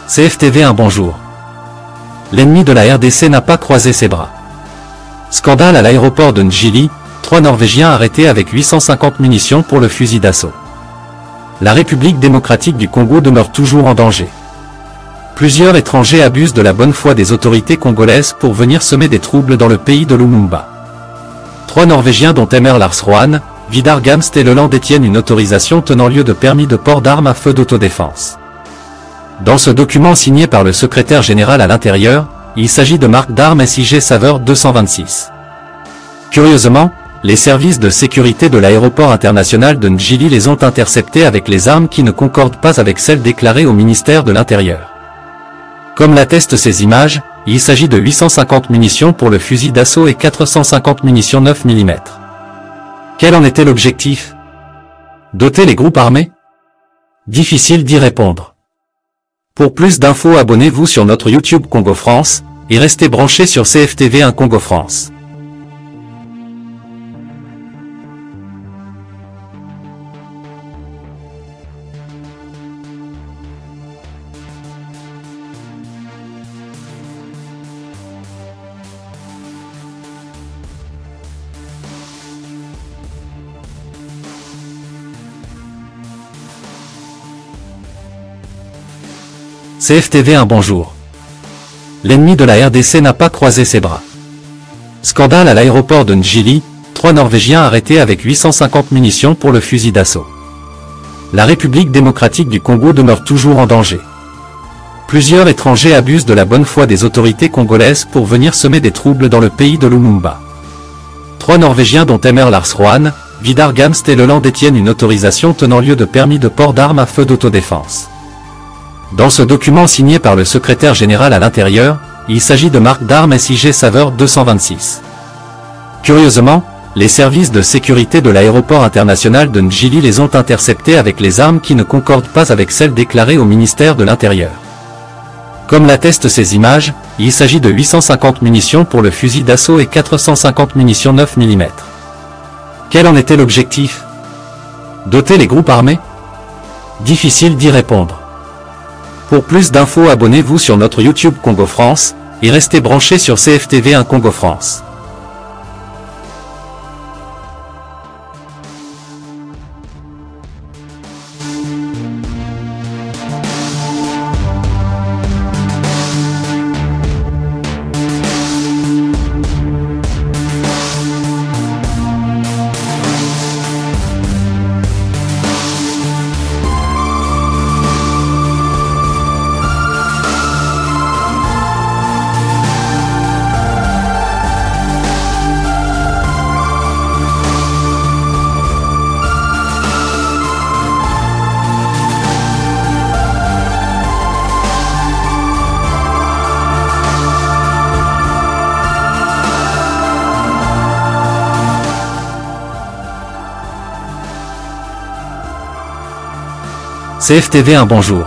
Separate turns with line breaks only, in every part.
CFTV un bonjour. L'ennemi de la RDC n'a pas croisé ses bras. Scandale à l'aéroport de Ndjili, 3 Norvégiens arrêtés avec 850 munitions pour le fusil d'assaut. La République démocratique du Congo demeure toujours en danger. Plusieurs étrangers abusent de la bonne foi des autorités congolaises pour venir semer des troubles dans le pays de Lumumba. 3 Norvégiens dont Emer Larsroan, Vidar Gamst et Leland détiennent une autorisation tenant lieu de permis de port d'armes à feu d'autodéfense. Dans ce document signé par le secrétaire général à l'intérieur, il s'agit de marques d'armes SIG Saveur 226. Curieusement, les services de sécurité de l'aéroport international de Ndjili les ont interceptés avec les armes qui ne concordent pas avec celles déclarées au ministère de l'Intérieur. Comme l'attestent ces images, il s'agit de 850 munitions pour le fusil d'assaut et 450 munitions 9 mm. Quel en était l'objectif? Doter les groupes armés? Difficile d'y répondre. Pour plus d'infos, abonnez-vous sur notre YouTube Congo France, et restez branchés sur CFTV 1 Congo France. CFTV un bonjour. L'ennemi de la RDC n'a pas croisé ses bras. Scandale à l'aéroport de Ndjili, 3 Norvégiens arrêtés avec 850 munitions pour le fusil d'assaut. La République démocratique du Congo demeure toujours en danger. Plusieurs étrangers abusent de la bonne foi des autorités congolaises pour venir semer des troubles dans le pays de Lumumba. 3 Norvégiens dont Emer Larsroan, Vidar Gamst et Leland détiennent une autorisation tenant lieu de permis de port d'armes à feu d'autodéfense. Dans ce document signé par le secrétaire général à l'intérieur, il s'agit de marques d'armes SIG Saveur 226. Curieusement, les services de sécurité de l'aéroport international de Ndjili les ont interceptés avec les armes qui ne concordent pas avec celles déclarées au ministère de l'Intérieur. Comme l'attestent ces images, il s'agit de 850 munitions pour le fusil d'assaut et 450 munitions 9 mm. Quel en était l'objectif? Doter les groupes armés? Difficile d'y répondre. Pour plus d'infos, abonnez-vous sur notre YouTube Congo France, et restez branchés sur CFTV 1 Congo France. CFTV un bonjour.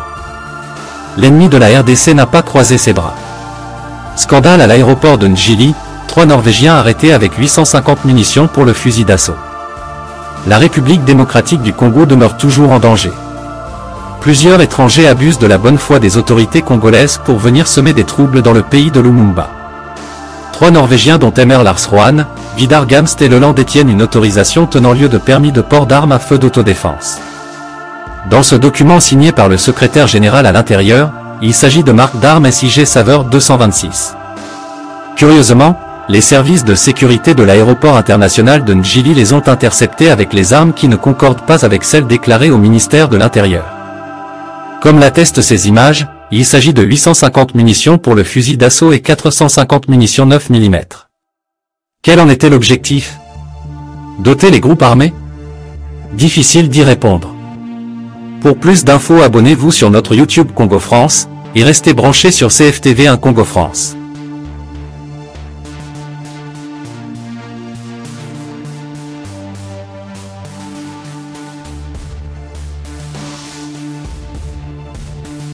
L'ennemi de la RDC n'a pas croisé ses bras. Scandale à l'aéroport de Ndjili, 3 Norvégiens arrêtés avec 850 munitions pour le fusil d'assaut. La République démocratique du Congo demeure toujours en danger. Plusieurs étrangers abusent de la bonne foi des autorités congolaises pour venir semer des troubles dans le pays de Lumumba. 3 Norvégiens dont Emer Larsroan, Vidar Gamst et Leland détiennent une autorisation tenant lieu de permis de port d'armes à feu d'autodéfense. Dans ce document signé par le secrétaire général à l'intérieur, il s'agit de marques d'armes SIG Saveur 226. Curieusement, les services de sécurité de l'aéroport international de Ndjili les ont interceptés avec les armes qui ne concordent pas avec celles déclarées au ministère de l'Intérieur. Comme l'attestent ces images, il s'agit de 850 munitions pour le fusil d'assaut et 450 munitions 9 mm. Quel en était l'objectif? Doter les groupes armés? Difficile d'y répondre. Pour plus d'infos, abonnez-vous sur notre YouTube Congo France, et restez branchés sur CFTV 1 Congo France.